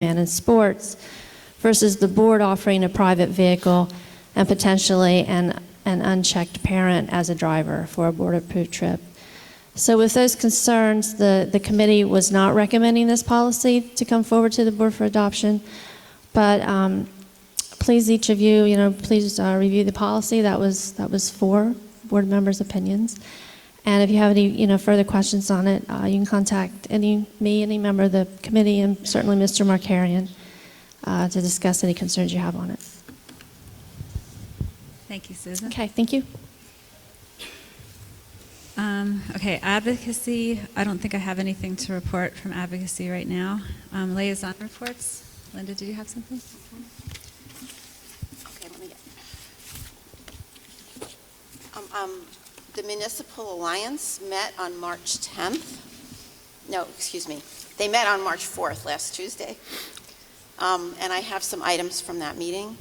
and in sports versus the board offering a private vehicle and potentially an unchecked parent as a driver for a board-approved trip. So with those concerns, the committee was not recommending this policy to come forward to the board for adoption, but please, each of you, please review the policy. That was for board members' opinions. And if you have any, further questions on it, you can contact me, any member of the committee, and certainly Mr. Markarian to discuss any concerns you have on it. Thank you, Susan. Okay, thank you. Okay, advocacy. I don't think I have anything to report from advocacy right now. Liaison reports. Linda, did you have something? Okay, let me get. The Municipal Alliance met on March 10th. No, excuse me. They met on March 4th, last Tuesday. And I have some items from that meeting.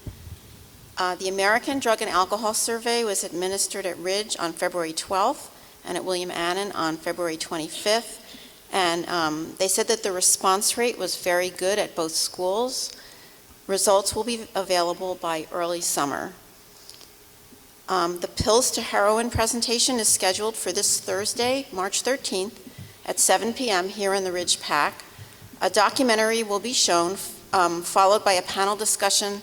The American Drug and Alcohol Survey was administered at Ridge on February 12th and at William Annan on February 25th. And they said that the response rate was very good at both schools. Results will be available by early summer. The Pills to Heroin presentation is scheduled for this Thursday, March 13th at 7 p.m. here in the Ridge Pack. A documentary will be shown, followed by a panel discussion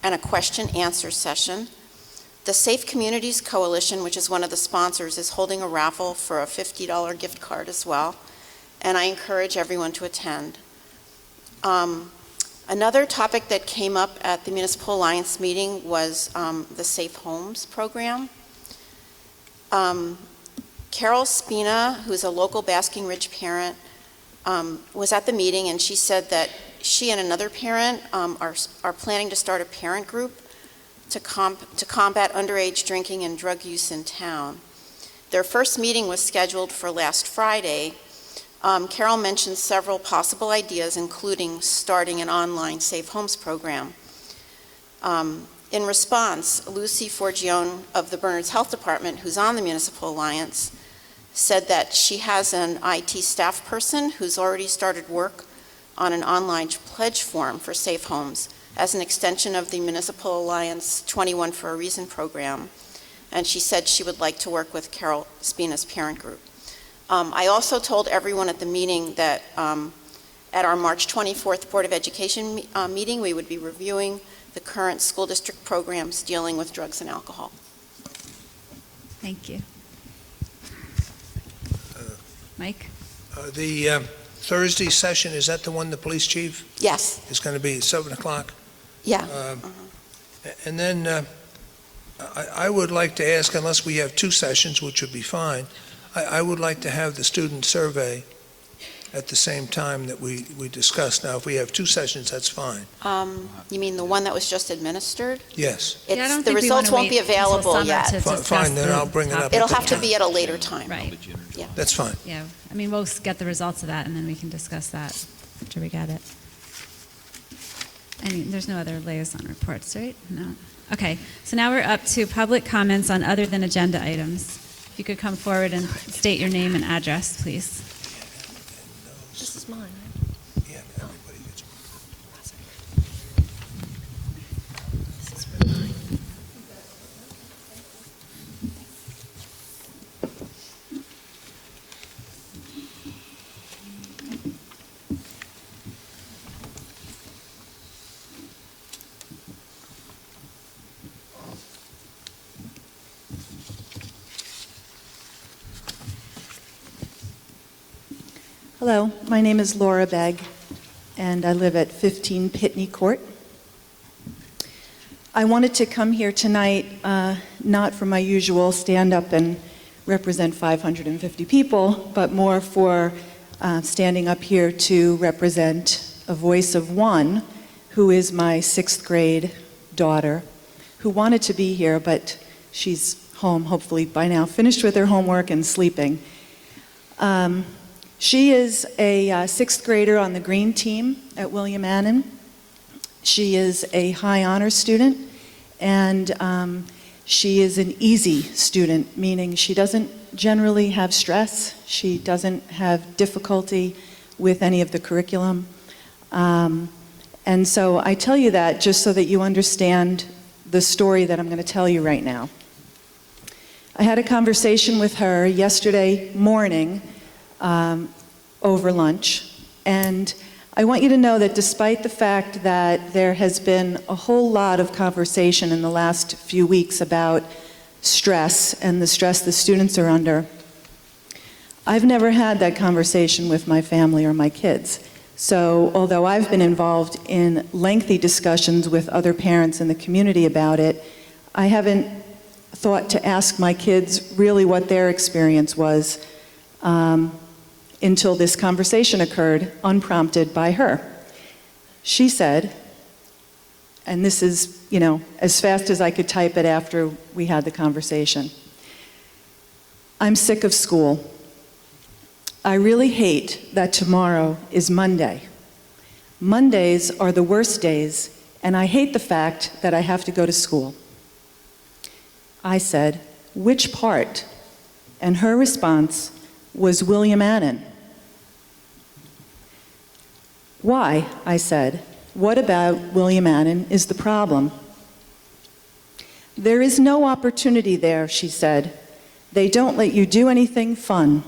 and a question-answer session. The Safe Communities Coalition, which is one of the sponsors, is holding a raffle for a $50 gift card as well, and I encourage everyone to attend. Another topic that came up at the Municipal Alliance meeting was the Safe Homes program. Carol Spina, who's a local Basking Ridge parent, was at the meeting, and she said that she and another parent are planning to start a parent group to combat underage drinking and drug use in town. Their first meeting was scheduled for last Friday. Carol mentioned several possible ideas, including starting an online Safe Homes program. In response, Lucy Forgione of the Bernards Health Department, who's on the Municipal Alliance, said that she has an IT staff person who's already started work on an online pledge form for Safe Homes as an extension of the Municipal Alliance 21 for a Reason program. And she said she would like to work with Carol Spina's parent group. I also told everyone at the meeting that at our March 24th Board of Education meeting, we would be reviewing the current school district programs dealing with drugs and alcohol. Thank you. Mike? The Thursday session, is that the one the police chief Yes. is going to be at 7 o'clock? Yeah. And then I would like to ask, unless we have two sessions, which would be fine, I would like to have the student survey at the same time that we discussed. Now, if we have two sessions, that's fine. You mean the one that was just administered? Yes. Yeah, I don't The think we results wanna won't be wait until available summer yet. to discuss Fine, then the I'll bring it up. topic. It'll have to Yeah. be at a later time. Right. Yeah. That's fine. Yeah. I mean, we'll get the results of that, and then we can discuss that after we get it. I mean, there's no other liaison reports, right? No. Okay. So now we're up to public comments on other than agenda items. If you could come forward and state your name and address, please. This is mine. Yeah, everybody gets This is for mine. Hello, my name is Laura Begg, and I live at 15 Pitney Court. I wanted to come here tonight, not for my usual stand up and represent 550 people, but more for standing up here to represent a voice of one who is my 6th grade daughter, who wanted to be here, but she's home, hopefully by now, finished with her homework and sleeping. She is a 6th grader on the green team at William Annan. She is a high honors student, and she is an easy student, meaning she doesn't generally have stress. She doesn't have difficulty with any of the curriculum. And so I tell you that just so that you understand the story that I'm going to tell you right now. I had a conversation with her yesterday morning over lunch, and I want you to know that despite the fact that there has been a whole lot of conversation in the last few weeks about stress and the stress the students are under, I've never had that conversation with my family or my kids. So although I've been involved in lengthy discussions with other parents in the community about it, I haven't thought to ask my kids really what their experience was until this conversation occurred, unprompted by her. She said, and this is, as fast as I could type it after we had the conversation, "I'm sick of school. I really hate that tomorrow is Monday. Mondays are the worst days, and I hate the fact that I have to go to school." I said, "Which part?" And her response was William Annan. "Why?" I said. "What about William Annan is the problem?" "There is no opportunity there," she said. "They don't let you do anything fun.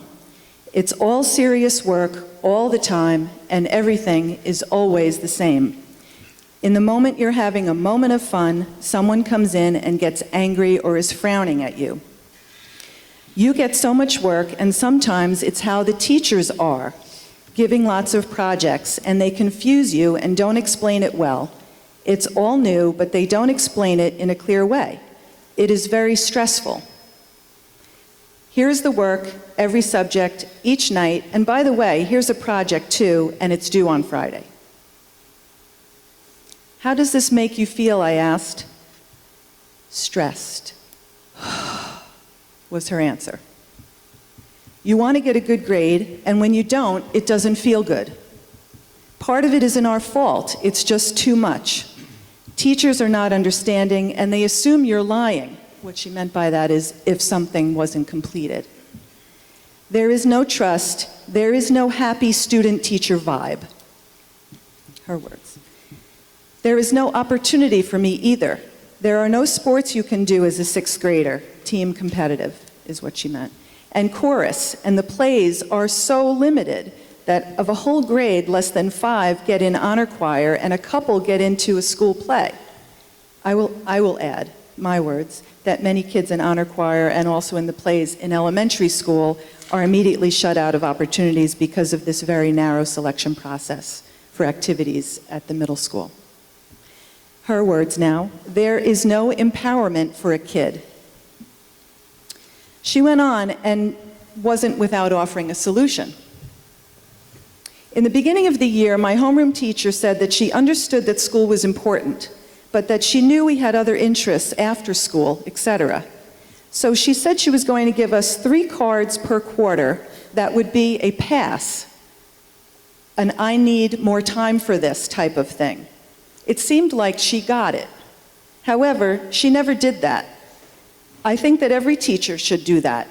It's all serious work all the time, and everything is always the same. In the moment you're having a moment of fun, someone comes in and gets angry or is frowning at you. You get so much work, and sometimes it's how the teachers are, giving lots of projects, and they confuse you and don't explain it well. It's all new, but they don't explain it in a clear way. It is very stressful. Here's the work, every subject, each night, and by the way, here's a project too, and it's due on Friday." "How does this make you feel?" I asked. "Stressed," was her answer. "You want to get a good grade, and when you don't, it doesn't feel good. Part of it isn't our fault, it's just too much. Teachers are not understanding, and they assume you're lying." What she meant by that is if something wasn't completed. "There is no trust, there is no happy student-teacher vibe." Her words. "There is no opportunity for me either. There are no sports you can do as a sixth grader, team competitive," is what she meant. "And chorus and the plays are so limited that of a whole grade, less than 5 get in honor choir and a couple get into a school play. I will add, my words, that many kids in honor choir and also in the plays in elementary school are immediately shut out of opportunities because of this very narrow selection process for activities at the middle school." Her words now, "There is no empowerment for a kid." She went on and wasn't without offering a solution. "In the beginning of the year, my homeroom teacher said that she understood that school was important, but that she knew we had other interests after school, etc. So she said she was going to give us 3 cards per quarter that would be a pass, an I need more time for this type of thing. It seemed like she got it. However, she never did that. I think that every teacher should do that.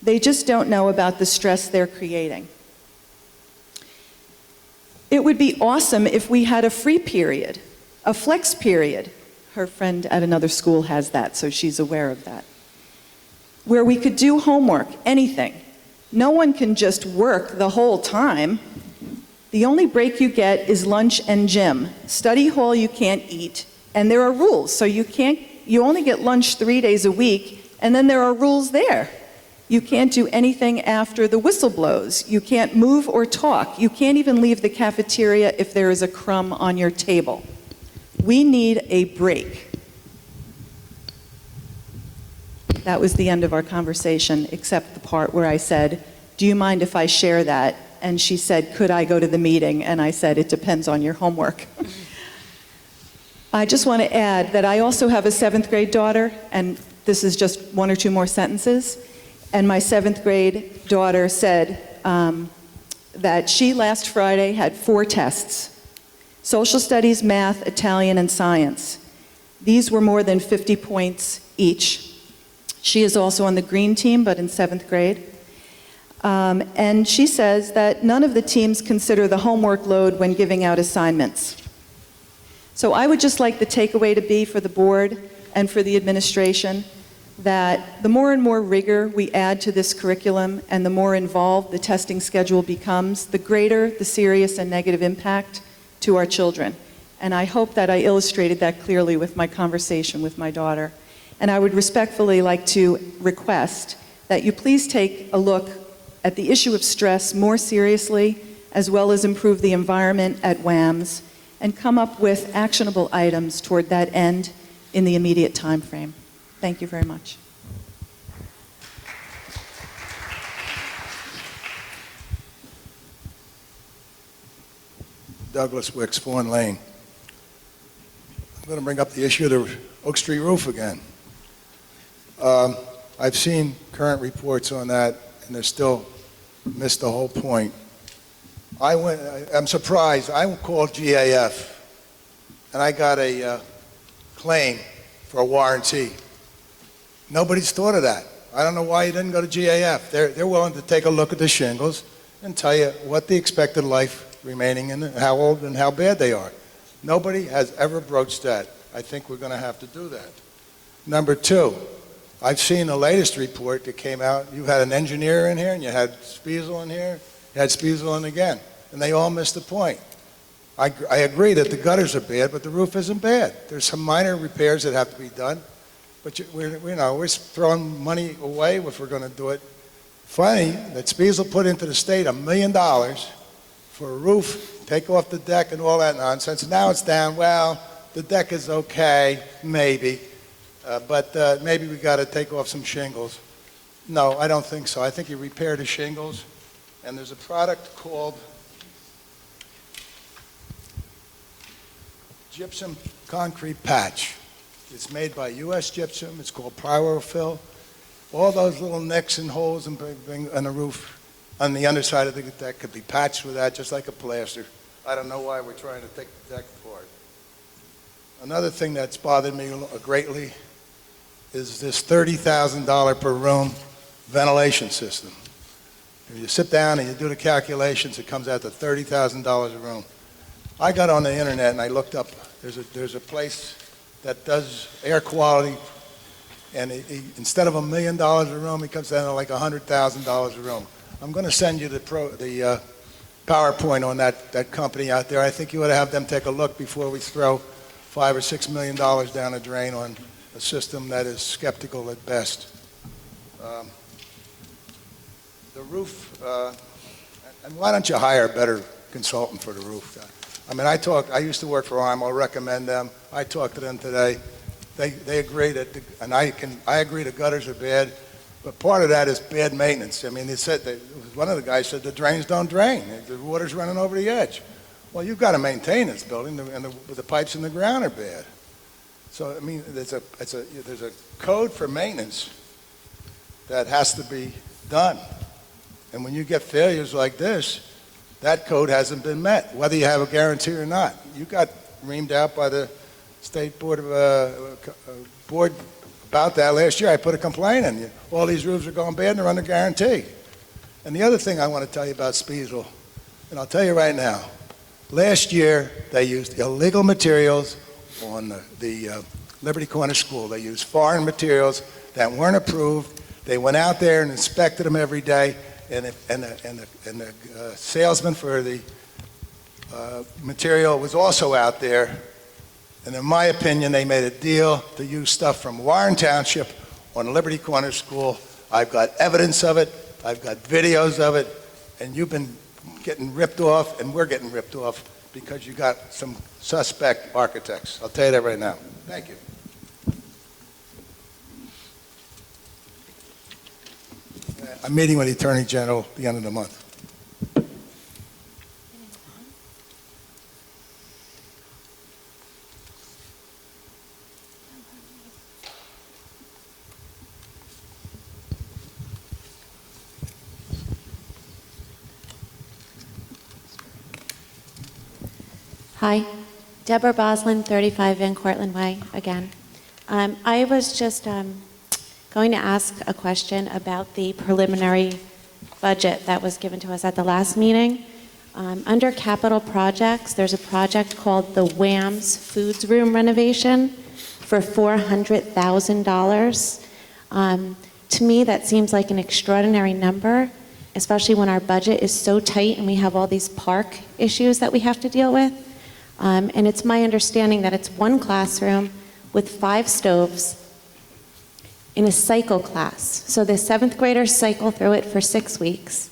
They just don't know about the stress they're creating. It would be awesome if we had a free period, a flex period." Her friend at another school has that, so she's aware of that. "Where we could do homework, anything. No one can just work the whole time. The only break you get is lunch and gym. Study hall you can't eat, and there are rules, so you only get lunch 3 days a week, and then there are rules there. You can't do anything after the whistle blows. You can't move or talk. You can't even leave the cafeteria if there is a crumb on your table. We need a break." That was the end of our conversation, except the part where I said, "Do you mind if I share that?" And she said, "Could I go to the meeting?" And I said, "It depends on your homework." I just want to add that I also have a 7th grade daughter, and this is just 1 or 2 more sentences. And my 7th grade daughter said that she last Friday had 4 tests: social studies, math, Italian, and science. These were more than 50 points each. She is also on the green team, but in 7th grade. And she says that none of the teams consider the homework load when giving out assignments. So I would just like the takeaway to be for the board and for the administration that the more and more rigor we add to this curriculum and the more involved the testing schedule becomes, the greater the serious and negative impact to our children. And I hope that I illustrated that clearly with my conversation with my daughter. And I would respectfully like to request that you please take a look at the issue of stress more seriously, as well as improve the environment at WAMS, and come up with actionable items toward that end in the immediate time frame. Thank you very much. Douglas Wicks, Fawn Lane. I'm going to bring up the issue of the Oak Street roof again. I've seen current reports on that, and they still missed the whole point. I'm surprised. I called GAF, and I got a claim for a warranty. Nobody's thought of that. I don't know why you didn't go to GAF. They're willing to take a look at the shingles and tell you what the expected life remaining and how old and how bad they are. Nobody has ever broached that. I think we're going to have to do that. Number two, I've seen the latest report that came out. You had an engineer in here, and you had Spiesel in here, you had Spiesel in again, and they all missed the point. I agree that the gutters are bad, but the roof isn't bad. There's some minor repairs that have to be done, but we're throwing money away if we're going to do it. Funny that Spiesel put into the state $1 million for a roof, take off the deck and all that nonsense. Now it's down. Well, the deck is okay, maybe. But maybe we got to take off some shingles. No, I don't think so. I think you repair the shingles, and there's a product called Gypsum Concrete Patch. It's made by U.S. Gypsum. It's called Pyrofill. All those little nicks and holes on the roof, on the underside of the deck, could be patched with that, just like a plaster. I don't know why we're trying to take the deck apart. Another thing that's bothered me greatly is this $30,000 per room ventilation system. If you sit down and you do the calculations, it comes out to $30,000 a room. I got on the internet and I looked up, there's a place that does air quality, and instead of $1 million a room, it comes down to like $100,000 a room. I'm going to send you the PowerPoint on that company out there. I think you ought to have them take a look before we throw $5 or $6 million down the drain on a system that is skeptical at best. The roof, and why don't you hire a better consultant for the roof? I mean, I used to work for ARM. I'll recommend them. I talked to them today. They agree that, I agree the gutters are bad, but part of that is bad maintenance. I mean, one of the guys said the drains don't drain. The water's running over the edge. Well, you've got to maintain this building, and the pipes in the ground are bad. So, I mean, there's a code for maintenance that has to be done. And when you get failures like this, that code hasn't been met, whether you have a guarantee or not. You got reamed out by the state board about that last year. I put a complaint in. All these roofs are going bad and they're under guarantee. And the other thing I want to tell you about Spiesel, and I'll tell you right now, last year they used illegal materials on the Liberty Corner School. They used foreign materials that weren't approved. They went out there and inspected them every day, and the salesman for the material was also out there. And in my opinion, they made a deal to use stuff from Warren Township on Liberty Corner School. I've got evidence of it. I've got videos of it. And you've been getting ripped off, and we're getting ripped off because you got some suspect architects. I'll tell you that right now. Thank you. I'm meeting with the Attorney General at the end of the month. Hi, Deborah Boslin, 35 Van Cortlandt Way, again. I was just going to ask a question about the preliminary budget that was given to us at the last meeting. Under capital projects, there's a project called the WAMS Foods Room renovation for $400,000. To me, that seems like an extraordinary number, especially when our budget is so tight and we have all these park issues that we have to deal with. And it's my understanding that it's one classroom with 5 stoves in a cycle class. So the 7th graders cycle through it for 6 weeks,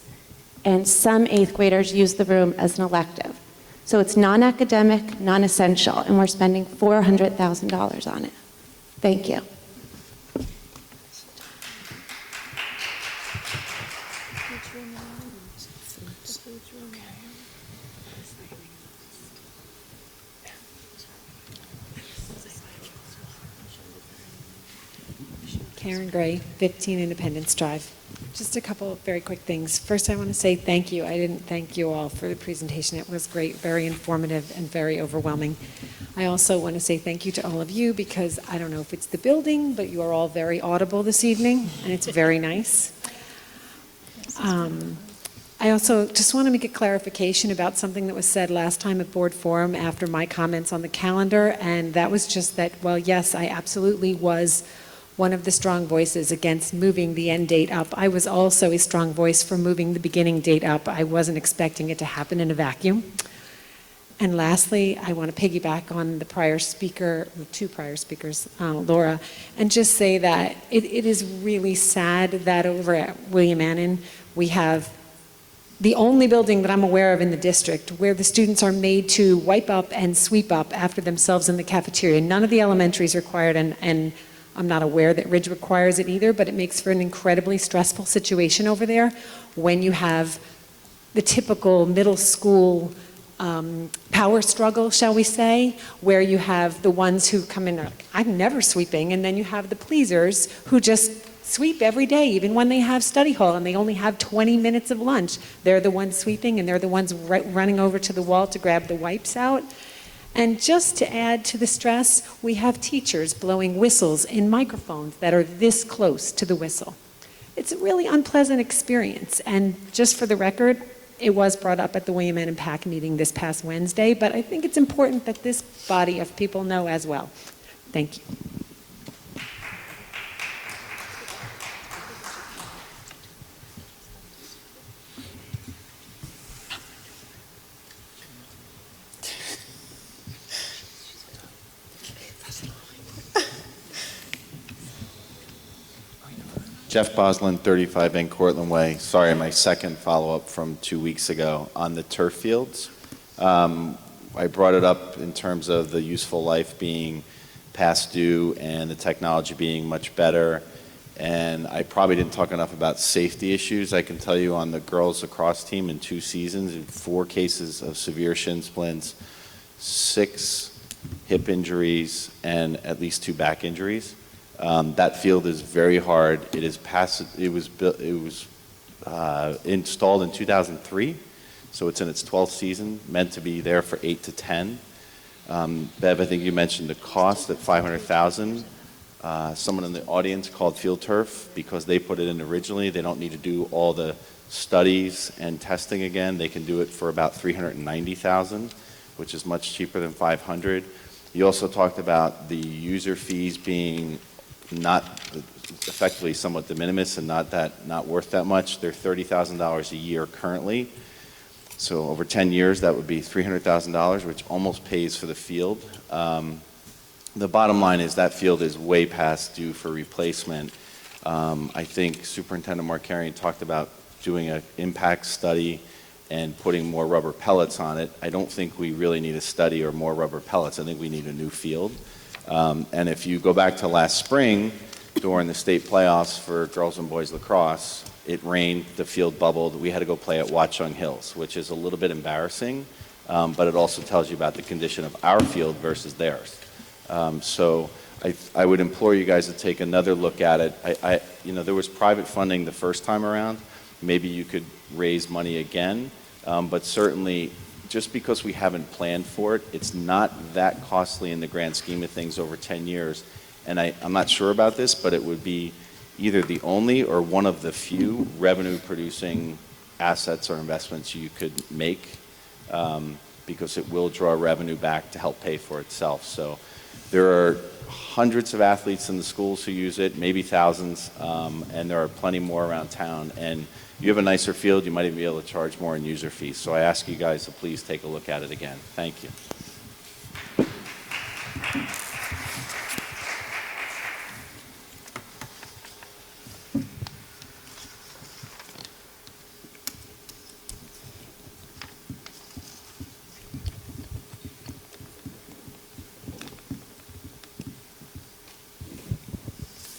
and some 8th graders use the room as an elective. So it's non-academic, non-essential, and we're spending $400,000 on it. Thank you. Karen Gray, 15 Independence Drive. Just a couple of very quick things. First, I want to say thank you. I didn't thank you all for the presentation. It was great, very informative, and very overwhelming. I also want to say thank you to all of you because I don't know if it's the building, but you are all very audible this evening, and it's very nice. I also just want to make a clarification about something that was said last time at Board Forum after my comments on the calendar, and that was just that, well, yes, I absolutely was one of the strong voices against moving the end date up. I was also a strong voice for moving the beginning date up. I wasn't expecting it to happen in a vacuum. And lastly, I want to piggyback on the prior speaker, the 2 prior speakers, Laura, and just say that it is really sad that over at William Annan, we have the only building that I'm aware of in the district where the students are made to wipe up and sweep up after themselves in the cafeteria. None of the elementaries required, and I'm not aware that Ridge requires it either, but it makes for an incredibly stressful situation over there when you have the typical middle school power struggle, shall we say, where you have the ones who come in, like, I'm never sweeping, and then you have the pleasers who just sweep every day, even when they have study hall and they only have 20 minutes of lunch. They're the ones sweeping, and they're the ones running over to the wall to grab the wipes out. And just to add to the stress, we have teachers blowing whistles in microphones that are this close to the whistle. It's a really unpleasant experience. And just for the record, it was brought up at the William Annan PAC meeting this past Wednesday, but I think it's important that this body of people know as well. Thank you. Jeff Boslin, 35 N Cortlandt Way. Sorry, my second follow-up from 2 weeks ago on the turf fields. I brought it up in terms of the useful life being past due and the technology being much better. And I probably didn't talk enough about safety issues. I can tell you on the girls lacrosse team in 2 seasons, 4 cases of severe shin splints, 6 hip injuries, and at least 2 back injuries. That field is very hard. It is installed in 2003, so it's in its 12th season, meant to be there for 8 to 10. Bev, I think you mentioned the cost at $500,000. Someone in the audience called Field Turf because they put it in originally. They don't need to do all the studies and testing again. They can do it for about $390,000, which is much cheaper than $500,000. You also talked about the user fees being not effectively somewhat de minimis and not worth that much. They're $30,000 a year currently. So over 10 years, that would be $300,000, which almost pays for the field. The bottom line is that field is way past due for replacement. I think Superintendent Markarian talked about doing an impact study and putting more rubber pellets on it. I don't think we really need a study or more rubber pellets. I think we need a new field. And if you go back to last spring, during the state playoffs for girls and boys lacrosse, it rained, the field bubbled, we had to go play at Watchung Hills, which is a little bit embarrassing, but it also tells you about the condition of our field versus theirs. So I would implore you guys to take another look at it. There was private funding the first time around. Maybe you could raise money again, but certainly just because we haven't planned for it, it's not that costly in the grand scheme of things over 10 years. And I'm not sure about this, but it would be either the only or one of the few revenue-producing assets or investments you could make. because it will draw revenue back to help pay for itself. So there are hundreds of athletes in the schools who use it, maybe thousands, and there are plenty more around town. And you have a nicer field, you might even be able to charge more in user fees. So I ask you guys to please take a look at it again. Thank you.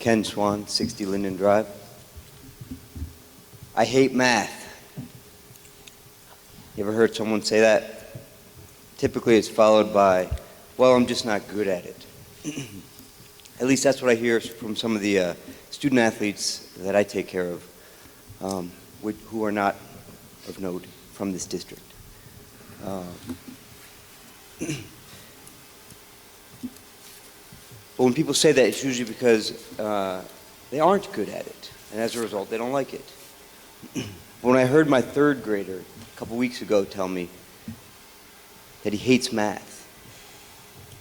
Ken Swan, 60 Linden Drive. I hate math. You ever heard someone say that? Typically it's followed by, well, I'm just not good at it. At least that's what I hear from some of the student athletes that I take care of, who are not of note from this district. But when people say that, it's usually because they aren't good at it, and as a result, they don't like it. When I heard my third grader a couple weeks ago tell me that he hates math,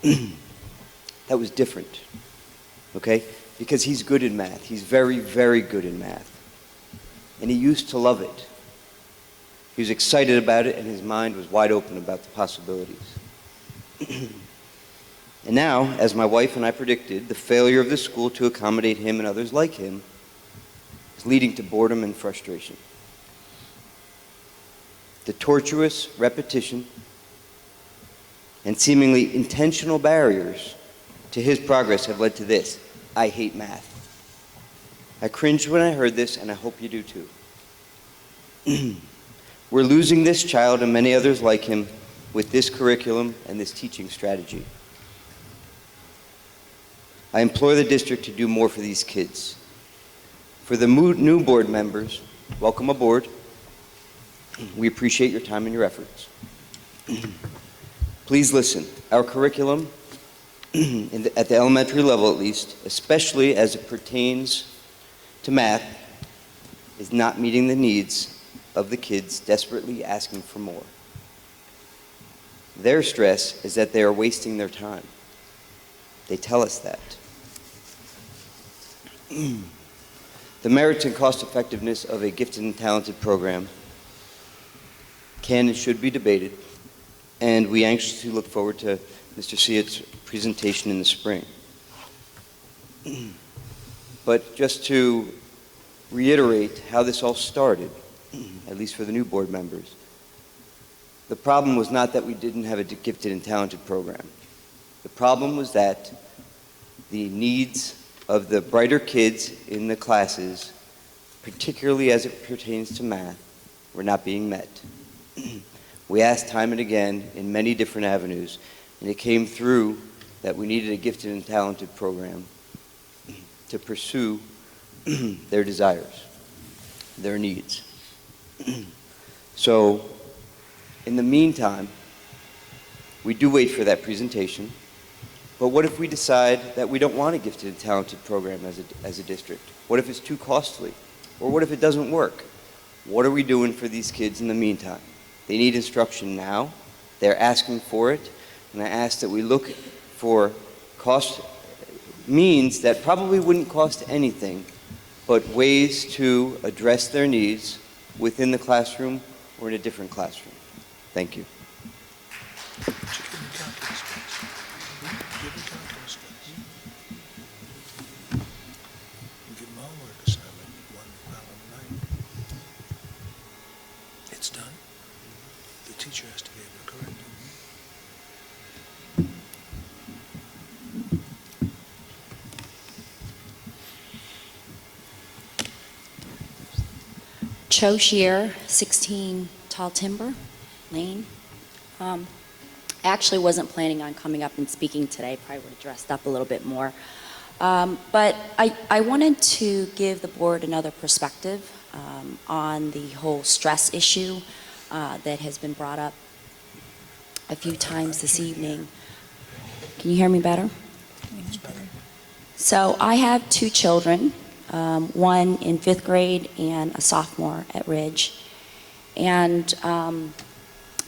that was different, okay? Because he's good in math. He's very, very good in math. And he used to love it. He was excited about it, and his mind was wide open about the possibilities. And now, as my wife and I predicted, the failure of the school to accommodate him and others like him is leading to boredom and frustration. The tortuous repetition and seemingly intentional barriers to his progress have led to this: I hate math. I cringed when I heard this, and I hope you do too. We're losing this child and many others like him with this curriculum and this teaching strategy. I implore the district to do more for these kids. For the new board members, welcome aboard. We appreciate your time and your efforts. Please listen. Our curriculum, at the elementary level at least, especially as it pertains to math, is not meeting the needs of the kids desperately asking for more. Their stress is that they are wasting their time. They tell us that. The merits and cost effectiveness of a gifted and talented program can and should be debated, and we anxiously look forward to Mr. Siat's presentation in the spring. But just to reiterate how this all started, at least for the new board members, the problem was not that we didn't have a gifted and talented program. The problem was that the needs of the brighter kids in the classes, particularly as it pertains to math, were not being met. We asked time and again in many different avenues, and it came through that we needed a gifted and talented program to pursue their desires, their needs. So, in the meantime, we do wait for that presentation. But what if we decide that we don't want a gifted and talented program as a district? What if it's too costly? Or what if it doesn't work? What are we doing for these kids in the meantime? They need instruction now. They're asking for it. And I ask that we look for cost means that probably wouldn't cost anything, but ways to address their needs within the classroom or in a different classroom. Thank you. It's done. The teacher has to be able to correct it. Cho Shear, 16 Tall Timber Lane. I actually wasn't planning on coming up and speaking today. Probably would have dressed up a little bit more. But I wanted to give the board another perspective on the whole stress issue that has been brought up a few times this evening. Can you hear me better? So I have two children, one in 5th grade and a sophomore at Ridge. And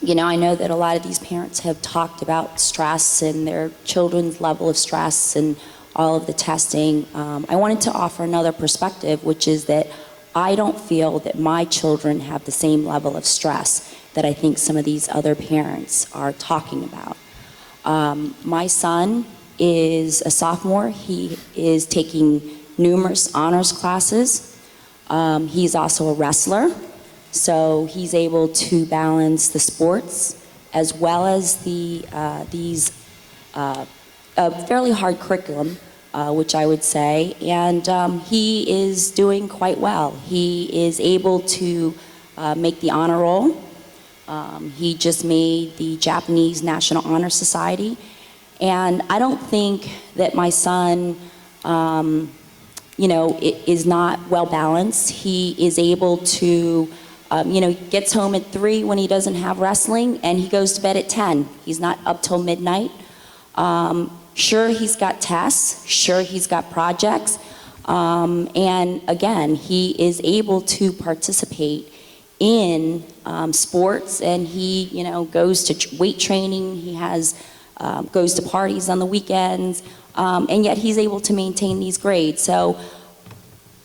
I know that a lot of these parents have talked about stress and their children's level of stress and all of the testing. I wanted to offer another perspective, which is that I don't feel that my children have the same level of stress that I think some of these other parents are talking about. My son is a sophomore. He is taking numerous honors classes. He's also a wrestler, so he's able to balance the sports as well as a fairly hard curriculum, which I would say, and he is doing quite well. He is able to make the honor roll. He just made the Japanese National Honor Society, and I don't think that my son, is not well balanced. He is able to, gets home at 3 when he doesn't have wrestling, and he goes to bed at 10. He's not up till midnight. Sure, he's got tests. Sure, he's got projects. And again, he is able to participate in sports, and he, goes to weight training. He goes to parties on the weekends, and yet he's able to maintain these grades. So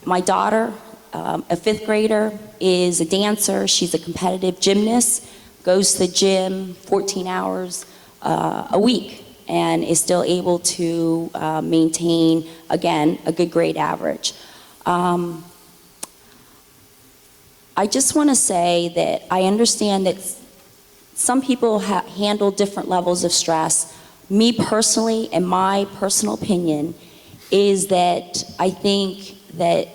my daughter, a 5th grader, is a dancer. She's a competitive gymnast, goes to the gym 14 hours a week, and is still able to maintain, again, a good grade average. I just want to say that I understand that some people handle different levels of stress. Me personally, and my personal opinion, is that I think that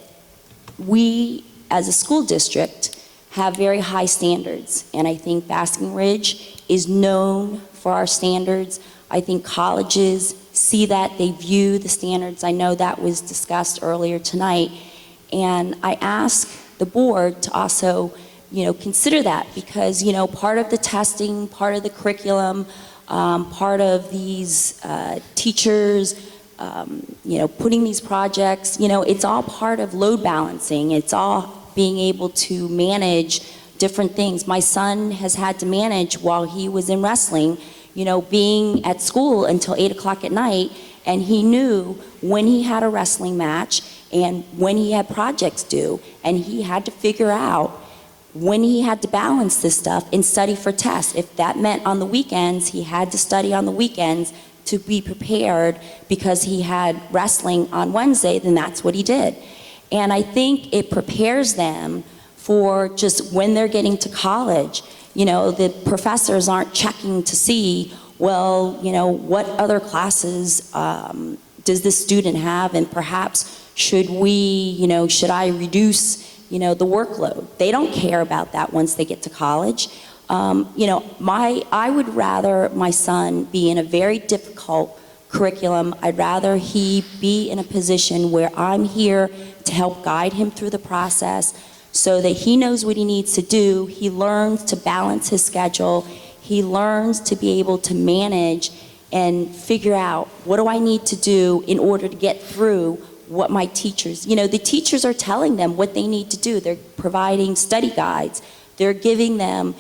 we, as a school district, have very high standards, and I think Basking Ridge is known for our standards. I think colleges see that, they view the standards. I know that was discussed earlier tonight, and I ask the board to also, consider that, because, part of the testing, part of the curriculum, part of these teachers, putting these projects, it's all part of load balancing. It's all being able to manage different things. My son has had to manage while he was in wrestling, being at school until 8 o'clock at night, and he knew when he had a wrestling match and when he had projects due, and he had to figure out when he had to balance this stuff and study for tests. If that meant on the weekends, he had to study on the weekends to be prepared because he had wrestling on Wednesday, then that's what he did. And I think it prepares them for just when they're getting to college. The professors aren't checking to see, well, what other classes does this student have, and perhaps should I reduce, the workload? They don't care about that once they get to college. I would rather my son be in a very difficult curriculum. I'd rather he be in a position where I'm here to help guide him through the process so that he knows what he needs to do. He learns to balance his schedule. He learns to be able to manage and figure out, what do I need to do in order to get through what my teachers, the teachers are telling them what they need to do. They're providing study guides. They're giving them,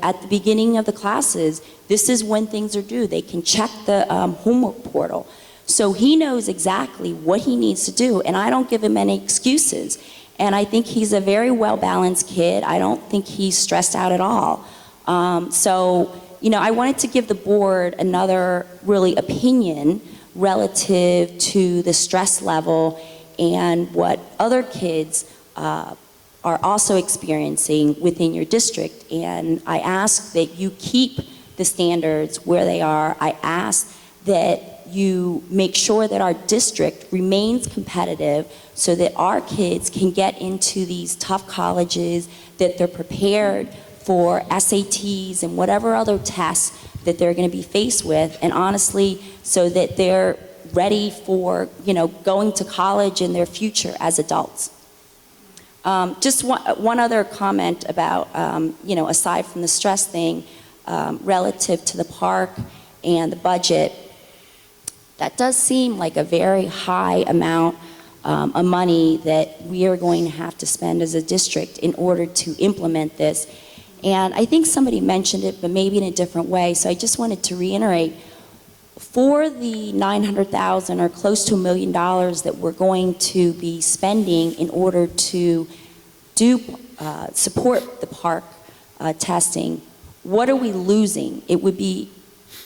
at the beginning of the classes, this is when things are due. They can check the homework portal. So he knows exactly what he needs to do, and I don't give him any excuses. And I think he's a very well-balanced kid. I don't think he's stressed out at all. I wanted to give the board another really opinion relative to the stress level and what other kids are also experiencing within your district. And I ask that you keep the standards where they are. I ask that you make sure that our district remains competitive so that our kids can get into these tough colleges, that they're prepared for SATs and whatever other tests that they're going to be faced with, and honestly, so that they're ready for, going to college in their future as adults. Just one other comment about, aside from the stress thing, relative to the park and the budget, that does seem like a very high amount of money that we are going to have to spend as a district in order to implement this. And I think somebody mentioned it, but maybe in a different way. So I just wanted to reiterate, for the $900,000 or close to $1 million that we're going to be spending in order to support the park testing, what are we losing? It would be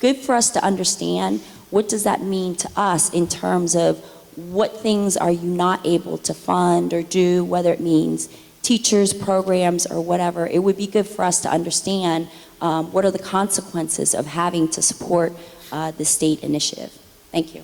good for us to understand what does that mean to us in terms of what things are you not able to fund or do, whether it means teachers, programs, or whatever. It would be good for us to understand what are the consequences of having to support the state initiative. Thank you.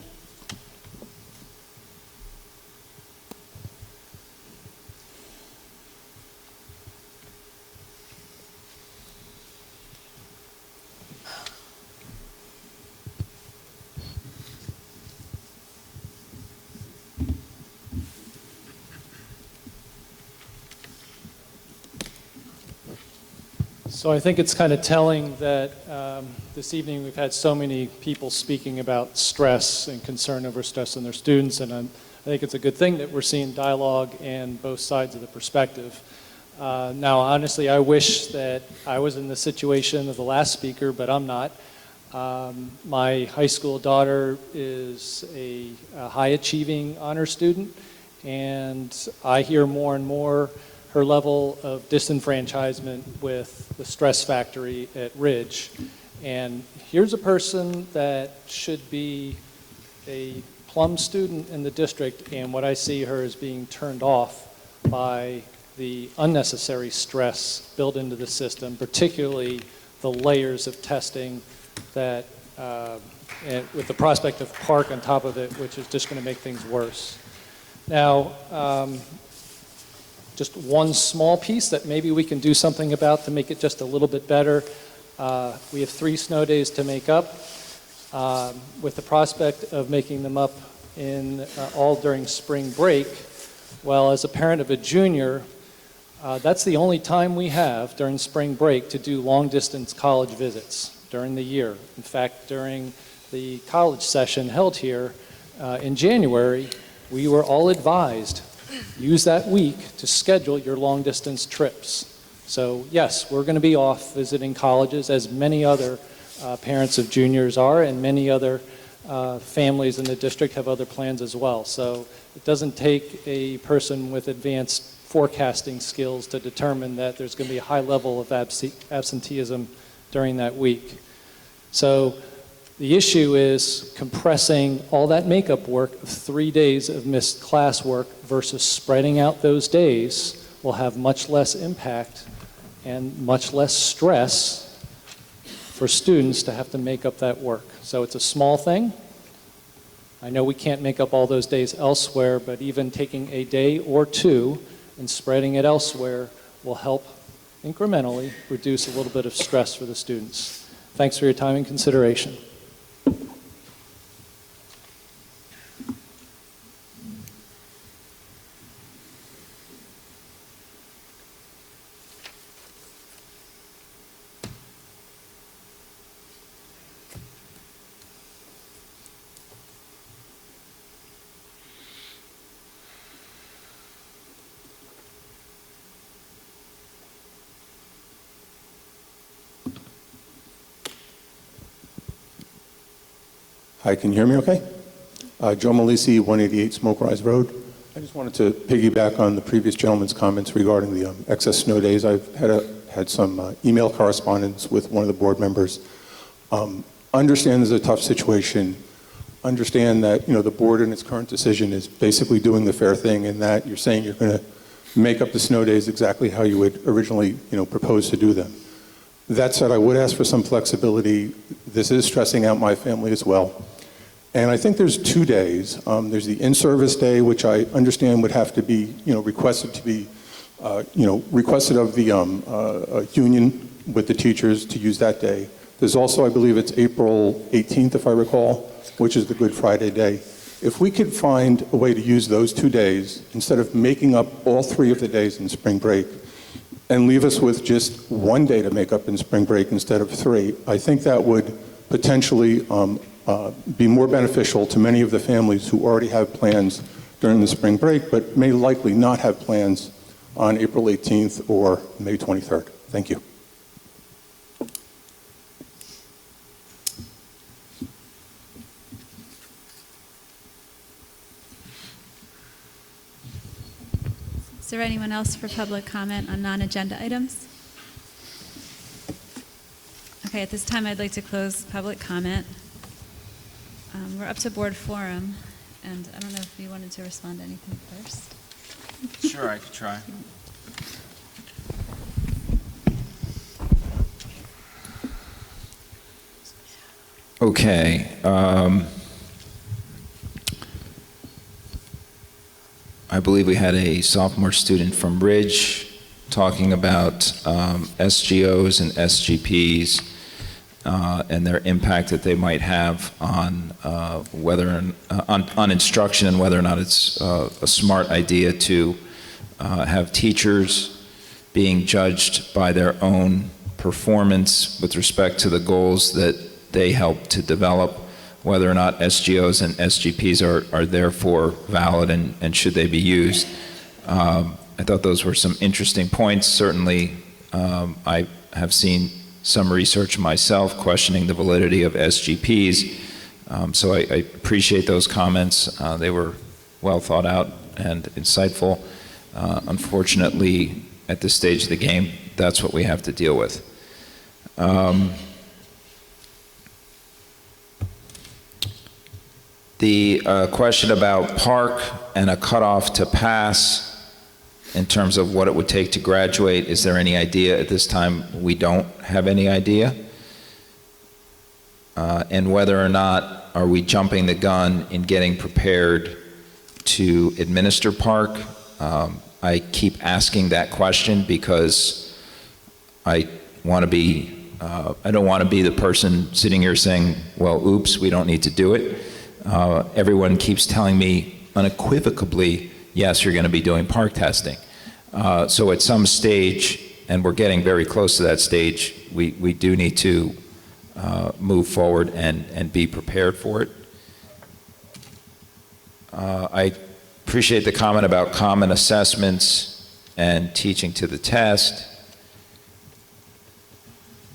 So I think it's kind of telling that this evening we've had so many people speaking about stress and concern over stress in their students, and I think it's a good thing that we're seeing dialogue and both sides of the perspective. Now, honestly, I wish that I was in the situation of the last speaker, but I'm not. My high school daughter is a high-achieving honor student, and I hear more and more her level of disenfranchisement with the stress factory at Ridge. And here's a person that should be a plum student in the district, and what I see her as being turned off by the unnecessary stress built into the system, particularly the layers of testing that, and with the prospect of park on top of it, which is just going to make things worse. Now, just one small piece that maybe we can do something about to make it just a little bit better. We have 3 snow days to make up. With the prospect of making them up in all during spring break, well, as a parent of a junior, that's the only time we have during spring break to do long-distance college visits during the year. In fact, during the college session held here in January, we were all advised, use that week to schedule your long-distance trips. So yes, we're going to be off visiting colleges, as many other parents of juniors are, and many other families in the district have other plans as well. So it doesn't take a person with advanced forecasting skills to determine that there's going to be a high level of absenteeism during that week. So the issue is compressing all that makeup work of 3 days of missed classwork versus spreading out those days will have much less impact and much less stress for students to have to make up that work. So it's a small thing. I know we can't make up all those days elsewhere, but even taking a day or 2 and spreading it elsewhere will help incrementally reduce a little bit of stress for the students. Thanks for your time and consideration. Hi, can you hear me okay? Joe Malisi, 188 Smoke Rise Road. I just wanted to piggyback on the previous gentleman's comments regarding the excess snow days. I've had some email correspondence with one of the board members. Understand this is a tough situation. Understand that, you know, the board in its current decision is basically doing the fair thing in that you're saying you're going to make up the snow days exactly how you would originally, you know, propose to do them. That said, I would ask for some flexibility. This is stressing out my family as well. And I think there's 2 days. There's the in-service day, which I understand would have to be, you know, requested to be, requested of the union with the teachers to use that day. There's also, I believe it's April 18th, if I recall, which is the Good Friday day. If we could find a way to use those 2 days, instead of making up all 3 of the days in spring break, and leave us with just 1 day to make up in spring break instead of 3, I think that would potentially be more beneficial to many of the families who already have plans during the spring break, but may likely not have plans on April 18th or May 23rd. Thank you. Is there anyone else for public comment on non-agenda items? Okay, at this time, I'd like to close public comment. We're up to board forum, and I don't know if you wanted to respond to anything first. Sure, I could try. Okay. I believe we had a sophomore student from Ridge talking about SGOs and SGPs and their impact that they might have on on instruction and whether or not it's a smart idea to have teachers being judged by their own performance with respect to the goals that they help to develop, whether or not SGOs and SGPs are therefore valid and should they be used. I thought those were some interesting points. Certainly, I have seen some research myself questioning the validity of SGPs. So I appreciate those comments. They were well thought out and insightful. Unfortunately, at this stage of the game, that's what we have to deal with. The question about Park and a cutoff to pass in terms of what it would take to graduate, is there any idea at this time? We don't have any idea. And whether or not are we jumping the gun in getting prepared to administer Park? I keep asking that question because I want to be, I don't want to be the person sitting here saying, well, oops, we don't need to do it. Everyone keeps telling me unequivocally, yes, you're going to be doing Park testing. So at some stage, and we're getting very close to that stage, we do need to move forward and be prepared for it. I appreciate the comment about common assessments and teaching to the test.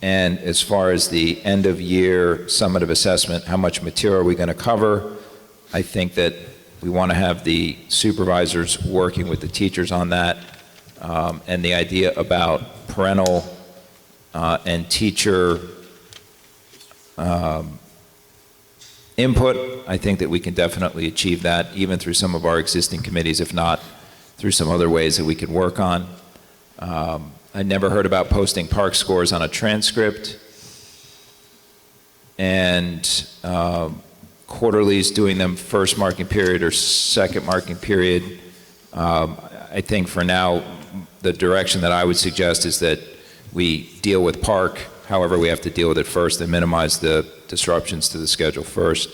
And as far as the end of year summative assessment, how much material are we going to cover? I think that we want to have the supervisors working with the teachers on that. And the idea about parental and teacher input, I think that we can definitely achieve that even through some of our existing committees, if not through some other ways that we can work on. I never heard about posting Park scores on a transcript, and quarterlies, doing them first marking period or second marking period. I think for now, the direction that I would suggest is that we deal with Park however we have to deal with it first and minimize the disruptions to the schedule first.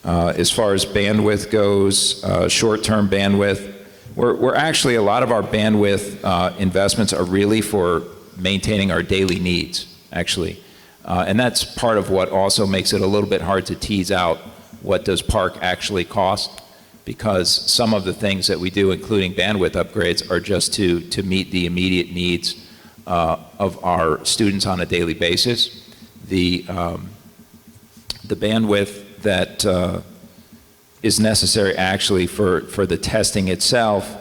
As far as bandwidth goes, short-term bandwidth, we're actually, a lot of our bandwidth investments are really for maintaining our daily needs, actually. And that's part of what also makes it a little bit hard to tease out what does Park actually cost, because some of the things that we do, including bandwidth upgrades, are just to meet the immediate needs of our students on a daily basis. The bandwidth that is necessary actually for the testing itself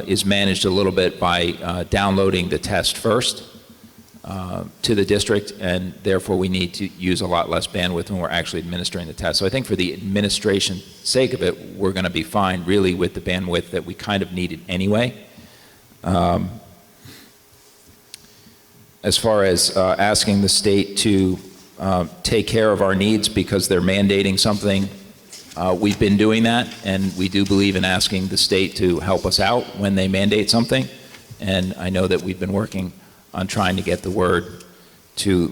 is managed a little bit by downloading the test first to the district, and therefore we need to use a lot less bandwidth when we're actually administering the test. So I think for the administration's sake of it, we're going to be fine really with the bandwidth that we kind of needed anyway. As far as asking the state to take care of our needs because they're mandating something, we've been doing that, and we do believe in asking the state to help us out when they mandate something. And I know that we've been working on trying to get the word to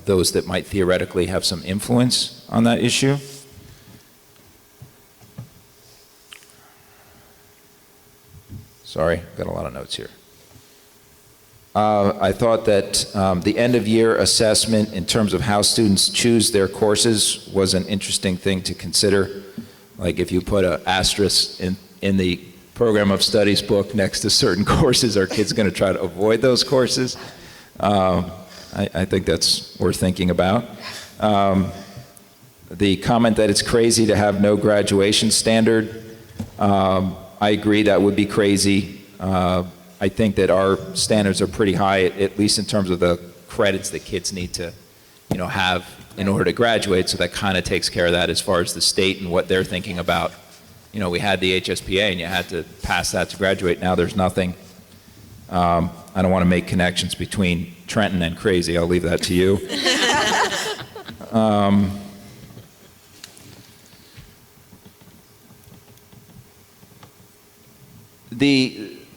those that might theoretically have some influence on that issue. Sorry, got a lot of notes here. I thought that the end of year assessment in terms of how students choose their courses was an interesting thing to consider. Like if you put an asterisk in the program of studies book next to certain courses, are kids going to try to avoid those courses? I think that's worth thinking about. The comment that it's crazy to have no graduation standard, I agree that would be crazy. I think that our standards are pretty high, at least in terms of the credits that kids need to, have in order to graduate. So that kind of takes care of that as far as the state and what they're thinking about. We had the HSPA and you had to pass that to graduate. Now there's nothing. I don't want to make connections between Trenton and crazy. I'll leave that to you.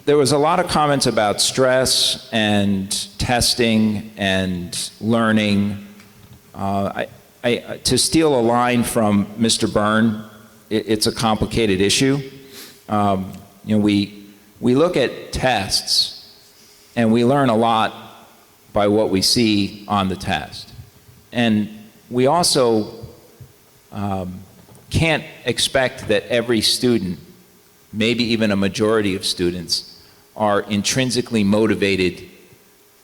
There was a lot of comments about stress and testing and learning. To steal a line from Mr. Byrne, it's a complicated issue. We look at tests and we learn a lot by what we see on the test. And we also can't expect that every student, maybe even a majority of students, are intrinsically motivated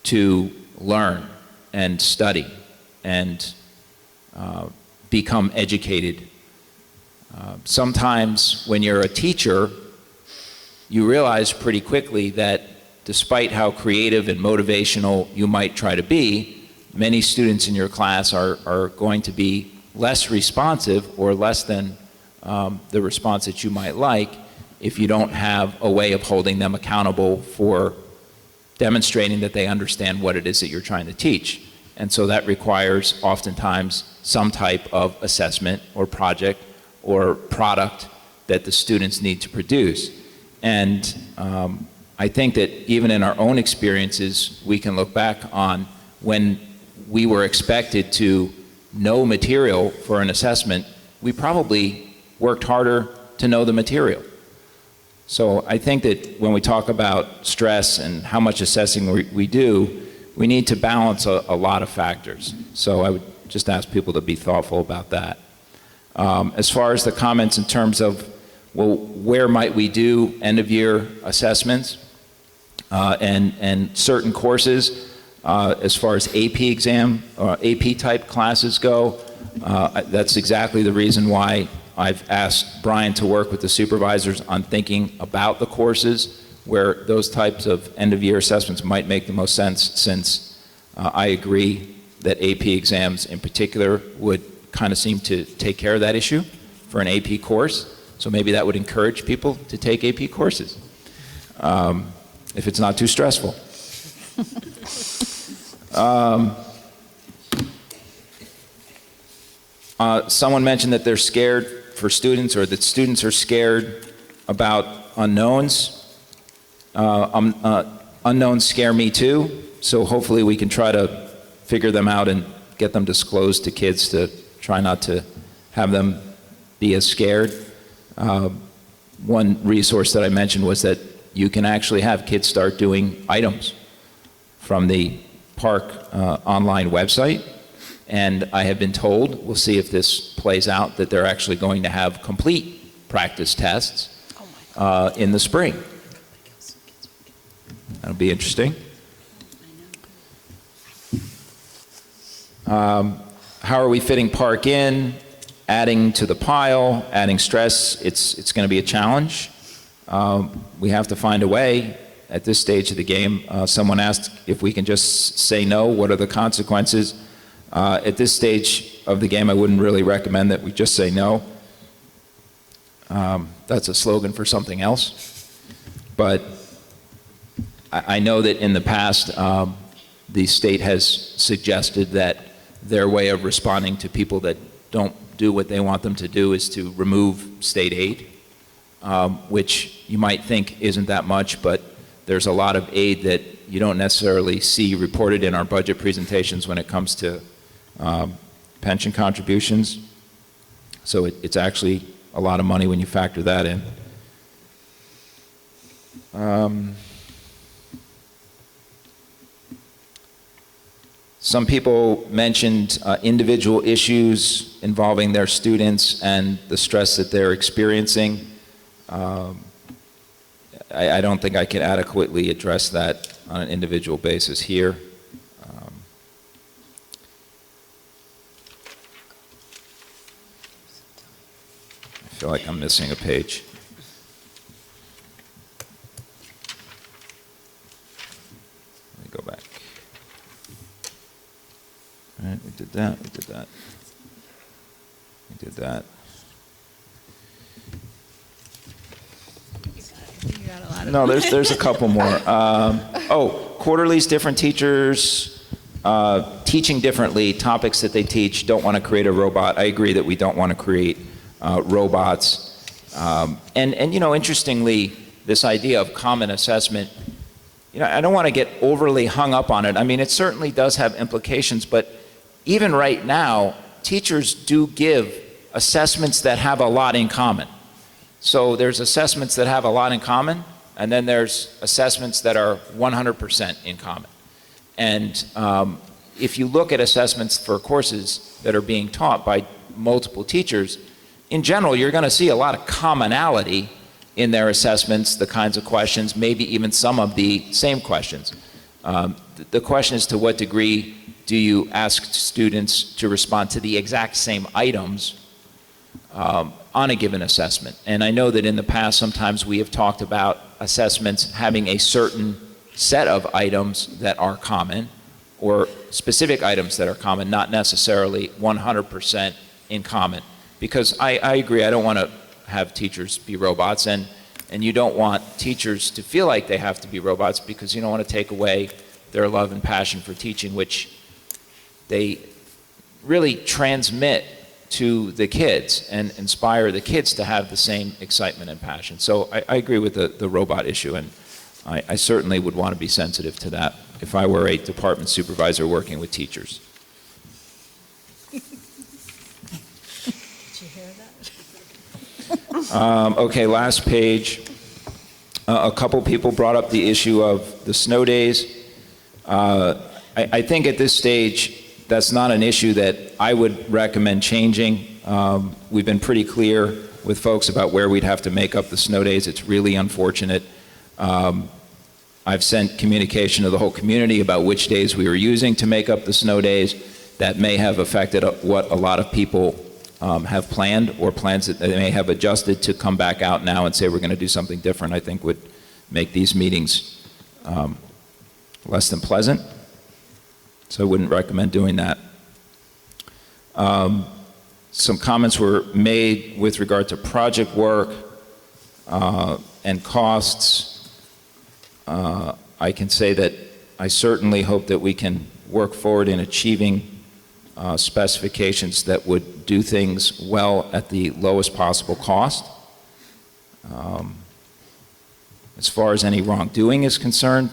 to learn and study and become educated. Sometimes when you're a teacher, you realize pretty quickly that despite how creative and motivational you might try to be, many students in your class are going to be less responsive or less than the response that you might like if you don't have a way of holding them accountable for demonstrating that they understand what it is that you're trying to teach. And so that requires oftentimes some type of assessment or project or product that the students need to produce. And I think that even in our own experiences, we can look back on when we were expected to know material for an assessment, we probably worked harder to know the material. So I think that when we talk about stress and how much assessing we do, we need to balance a lot of factors. So I would just ask people to be thoughtful about that. As far as the comments in terms of, well, where might we do end-of-year assessments and certain courses, as far as AP exam or AP type classes go, that's exactly the reason why I've asked Brian to work with the supervisors on thinking about the courses where those types of end-of-year assessments might make the most sense, since I agree that AP exams in particular would kind of seem to take care of that issue for an AP course. So maybe that would encourage people to take AP courses, if it's not too stressful. Someone mentioned that they're scared for students, or that students are scared about unknowns. Unknowns scare me too, so hopefully we can try to figure them out and get them disclosed to kids to try not to have them be as scared. One resource that I mentioned was that you can actually have kids start doing items from the park online website. And I have been told, we'll see if this plays out, that they're actually going to have complete practice tests in the spring. That'll be interesting. How are we fitting park in? Adding to the pile, adding stress, it's going to be a challenge. We have to find a way at this stage of the game. Someone asked if we can just say no, what are the consequences? At this stage of the game, I wouldn't really recommend that we just say no. That's a slogan for something else. But I know that in the past, the state has suggested that their way of responding to people that don't do what they want them to do is to remove state aid, which you might think isn't that much, but there's a lot of aid that you don't necessarily see reported in our budget presentations when it comes to pension contributions. So it's actually a lot of money when you factor that in. Some people mentioned individual issues involving their students and the stress that they're experiencing. I don't think I can adequately address that on an individual basis here. I feel like I'm missing a page. did that, we did that. We did that. You got a lot of No, there's a couple more. Quarterlies, different teachers, teaching differently, topics that they teach, don't want to create a robot. I agree that we don't want to create robots. And interestingly, this idea of common assessment, I don't want to get overly hung up on it. I mean, it certainly does have implications, but even right now, teachers do give assessments that have a lot in common. So there's assessments that have a lot in common, and then there's assessments that are 100% in common. And if you look at assessments for courses that are being taught by multiple teachers, in general, you're going to see a lot of commonality in their assessments, the kinds of questions, maybe even some of the same questions. The question is, to what degree do you ask students to respond to the exact same items on a given assessment? And I know that in the past, sometimes we have talked about assessments having a certain set of items that are common, or specific items that are common, not necessarily 100% in common. Because I agree, I don't want to have teachers be robots, and you don't want teachers to feel like they have to be robots, because you don't want to take away their love and passion for teaching, which they really transmit to the kids and inspire the kids to have the same excitement and passion. So I agree with the robot issue, and I certainly would want to be sensitive to that if I were a department supervisor working with teachers. Did you hear that? Okay, last page. A couple people brought up the issue of the snow days. I think at this stage, that's not an issue that I would recommend changing. We've been pretty clear with folks about where we'd have to make up the snow days. It's really unfortunate. I've sent communication to the whole community about which days we were using to make up the snow days. That may have affected what a lot of people have planned, or plans that they may have adjusted to come back out now and say we're going to do something different. I think would make these meetings less than pleasant. So I wouldn't recommend doing that. Some comments were made with regard to project work and costs. I can say that I certainly hope that we can work forward in achieving specifications that would do things well at the lowest possible cost. As far as any wrongdoing is concerned,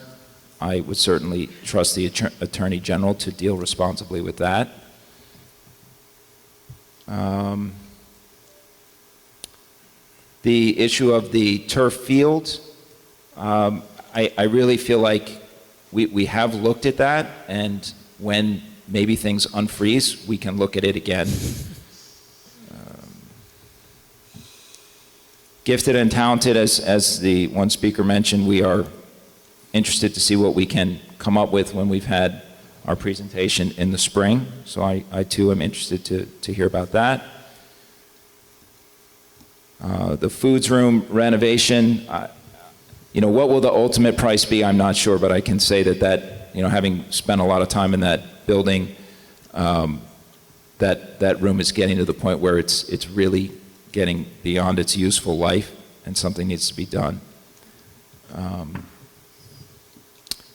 I would certainly trust the Attorney General to deal responsibly with that. The issue of the turf fields, I really feel like we have looked at that, and when maybe things unfreeze, we can look at it again. Gifted and talented, as the one speaker mentioned, we are interested to see what we can come up with when we've had our presentation in the spring. So I too am interested to hear about that. The foods room renovation, what will the ultimate price be? I'm not sure, but I can say that having spent a lot of time in that building, that room is getting to the point where it's really getting beyond its useful life, and something needs to be done.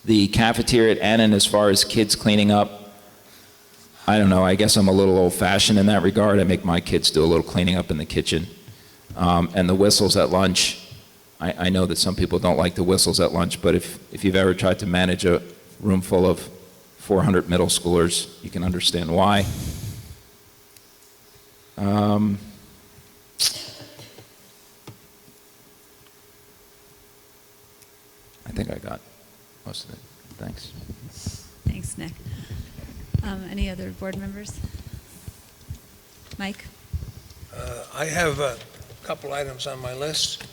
The cafeteria at Annan, as far as kids cleaning up, I don't know, I guess I'm a little old-fashioned in that regard. I make my kids do a little cleaning up in the kitchen. And the whistles at lunch, I know that some people don't like the whistles at lunch, but if you've ever tried to manage a room full of 400 middle schoolers, you can understand why. I think I got most of it. Thanks. Thanks, Nick. Any other board members? Mike? I have a couple items on my list.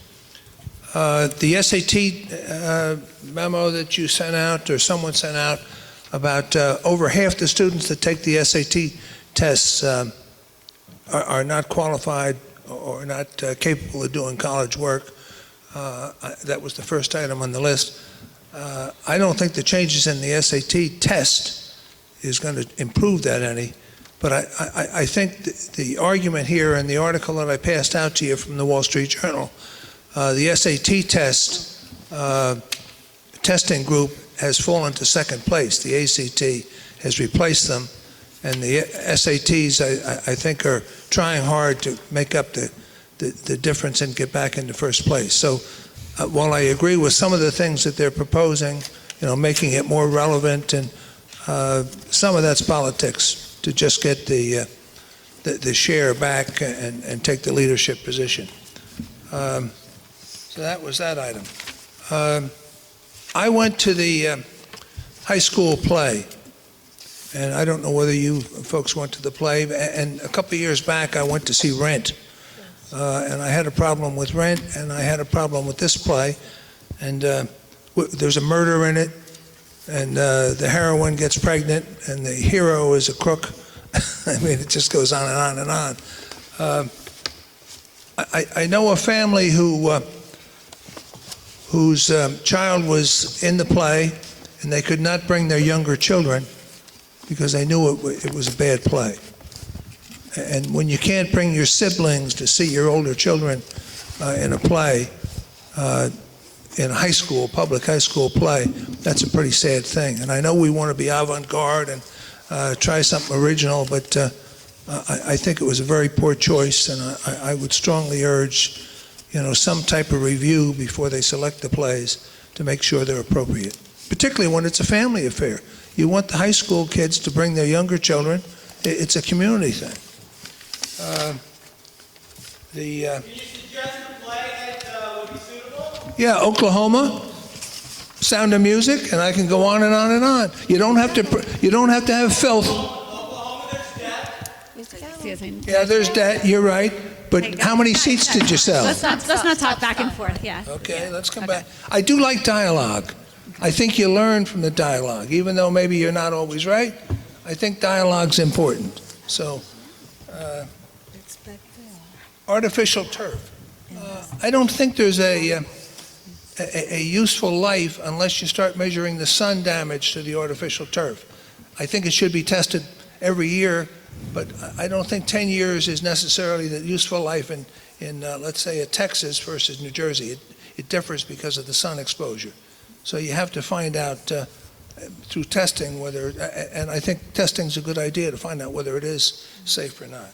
The SAT memo that you sent out, or someone sent out, about over half the students that take the SAT tests are not qualified or not capable of doing college work. That was the first item on the list. I don't think the changes in the SAT test is going to improve that any. But I think the argument here and the article that I passed out to you from the Wall Street Journal, the SAT testing group has fallen to second place. The ACT has replaced them, and the SATs, I think, are trying hard to make up the difference and get back into first place. So while I agree with some of the things that they're proposing, making it more relevant, and some of that's politics to just get the share back and take the leadership position. So that was that item. I went to the high school play, and I don't know whether you folks went to the play, and a couple of years back I went to see Rent, and I had a problem with Rent, and I had a problem with this play, and there's a murder in it, and the heroine gets pregnant, and the hero is a crook. I mean, it just goes on and on and on. I know a family whose child was in the play, and they could not bring their younger children because they knew it was a bad play. And when you can't bring your siblings to see your older children in a play, in a high school, public high school play, that's a pretty sad thing. And I know we want to be avant-garde and try something original, but I think it was a very poor choice, and I would strongly urge, some type of review before they select the plays to make sure they're appropriate, particularly when it's a family affair. You want the high school kids to bring their younger children. It's a community thing. Can you suggest a play that would be suitable? Yeah, Oklahoma, Sound of Music, and I can go on and on and on. You don't have to have filth. Oklahoma, there's death. Yeah, there's that. You're right. But how many seats did you sell? Let's not talk back and forth. Yeah. Okay, let's come back. I do like dialogue. I think you learn from the dialogue, even though maybe you're not always right. I think dialogue's important. So, artificial turf. I don't think there's a useful life unless you start measuring the sun damage to the artificial turf. I think it should be tested every year, but I don't think 10 years is necessarily the useful life in let's say, Texas versus New Jersey. It differs because of the sun exposure. So you have to find out through testing whether, and I think testing's a good idea to find out whether it is safe or not.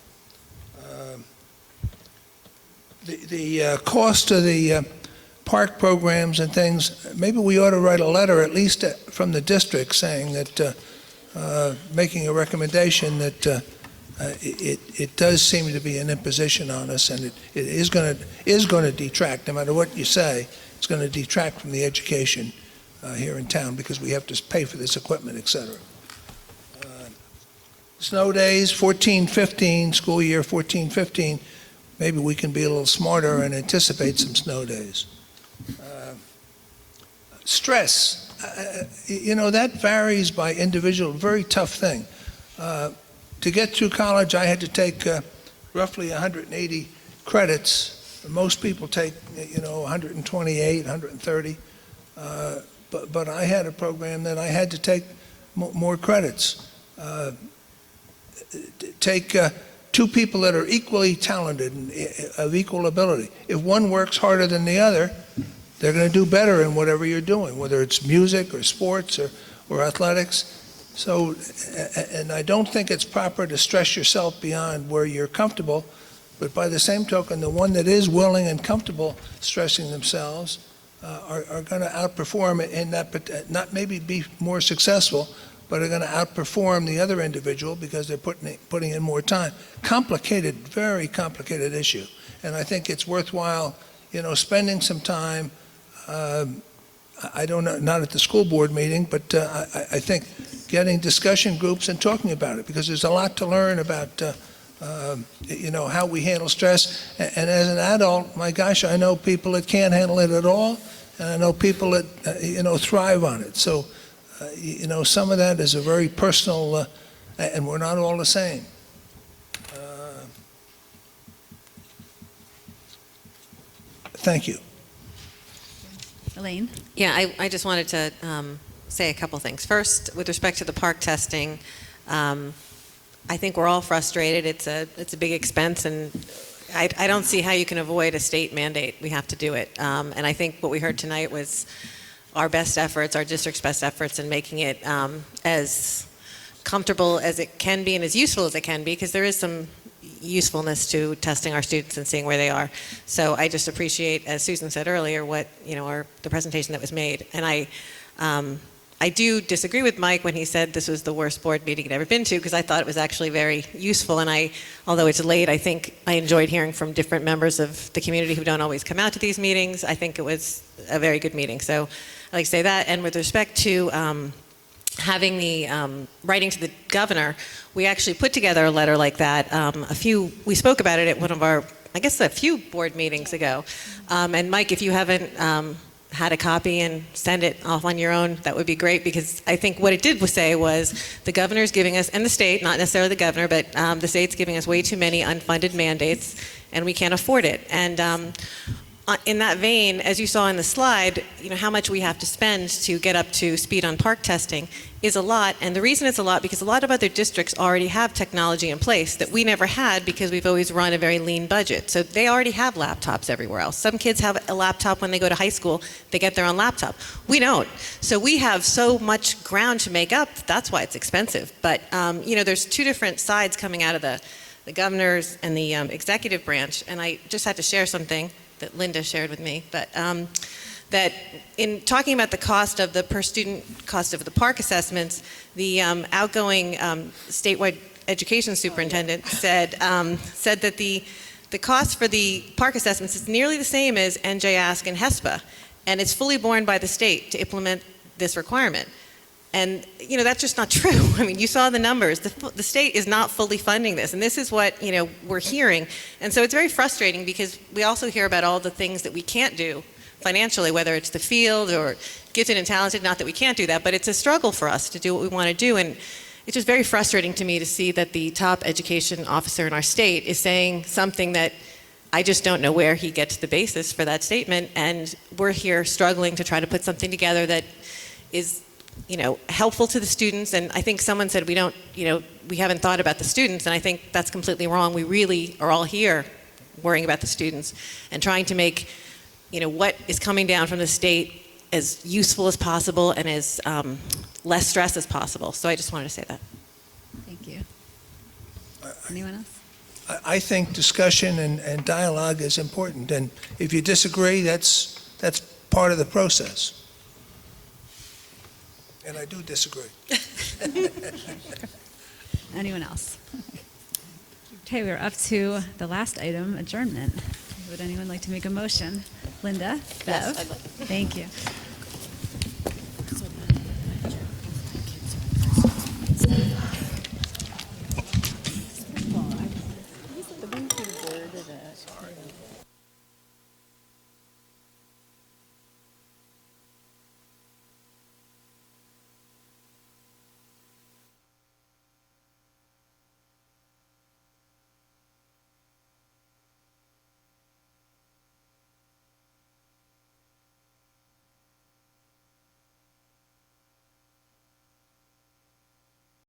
The cost of the park programs and things, maybe we ought to write a letter, at least from the district, saying that, making a recommendation that it does seem to be an imposition on us, and it is going to detract, no matter what you say, it's going to detract from the education here in town because we have to pay for this equipment, et cetera. Snow days, 14-15, school year 14-15, maybe we can be a little smarter and anticipate some snow days. Stress, that varies by individual, very tough thing. To get through college, I had to take roughly 180 credits. Most people take, 128, 130. But I had a program that I had to take more credits. Take two people that are equally talented and of equal ability. If one works harder than the other, they're going to do better in whatever you're doing, whether it's music or sports or athletics. So, and I don't think it's proper to stress yourself beyond where you're comfortable, but by the same token, the one that is willing and comfortable stressing themselves are going to outperform in that, not maybe be more successful, but are going to outperform the other individual because they're putting in more time. Complicated, very complicated issue. And I think it's worthwhile, spending some time, I don't know, not at the school board meeting, but I think getting discussion groups and talking about it, because there's a lot to learn about, how we handle stress. And as an adult, my gosh, I know people that can't handle it at all, and I know people that, thrive on it. So, some of that is a very personal, and we're not all the same. Thank you. Elaine? Yeah, I just wanted to say a couple things. First, with respect to the park testing, I think we're all frustrated. It's a big expense, and I don't see how you can avoid a state mandate. We have to do it. And I think what we heard tonight was our best efforts, our district's best efforts in making it as comfortable as it can be and as useful as it can be, because there is some usefulness to testing our students and seeing where they are. So I just appreciate, as Susan said earlier, what, the presentation that was made. And I do disagree with Mike when he said this was the worst board meeting he'd ever been to, because I thought it was actually very useful. And although it's late, I think I enjoyed hearing from different members of the community who don't always come out to these meetings. I think it was a very good meeting. So I'd like to say that. And with respect to having the writing to the governor, we actually put together a letter like that. We spoke about it at one of our, I guess, a few board meetings ago. And Mike, if you haven't had a copy and send it off on your own, that would be great, because I think what it did say was the governor's giving us, and the state, not necessarily the governor, but the state's giving us way too many unfunded mandates, and we can't afford it. And in that vein, as you saw in the slide, how much we have to spend to get up to speed on park testing is a lot. And the reason it's a lot, because a lot of other districts already have technology in place that we never had, because we've always run a very lean budget. So they already have laptops everywhere else. Some kids have a laptop when they go to high school. They get their own laptop. We don't. So we have so much ground to make up. That's why it's expensive. But, there's two different sides coming out of the governor's and the executive branch. And I just had to share something that Linda shared with me, but that in talking about the cost of the per student cost of the park assessments, the outgoing statewide education superintendent said that the cost for the park assessments is nearly the same as NJ Ask and HESPA, and it's fully borne by the state to implement this requirement. And that's just not true. I mean, you saw the numbers. The state is not fully funding this, and this is what we're hearing. And so it's very frustrating, because we also hear about all the things that we can't do financially, whether it's the field or gifted and talented. Not that we can't do that, but it's a struggle for us to do what we want to do. And it's just very frustrating to me to see that the top education officer in our state is saying something that I just don't know where he gets the basis for that statement. And we're here struggling to try to put something together that is helpful to the students. And I think someone said we haven't thought about the students, and I think that's completely wrong. We really are all here worrying about the students and trying to make what is coming down from the state as useful as possible and as less stress as possible. So I just wanted to say that. Thank you. Anyone else? I think discussion and dialogue is important, and if you disagree, that's part of the process. And I do disagree. Anyone else? Okay, we're up to the last item, adjournment. Would anyone like to make a motion? Linda? Yes, Bev? I'd like. Thank you.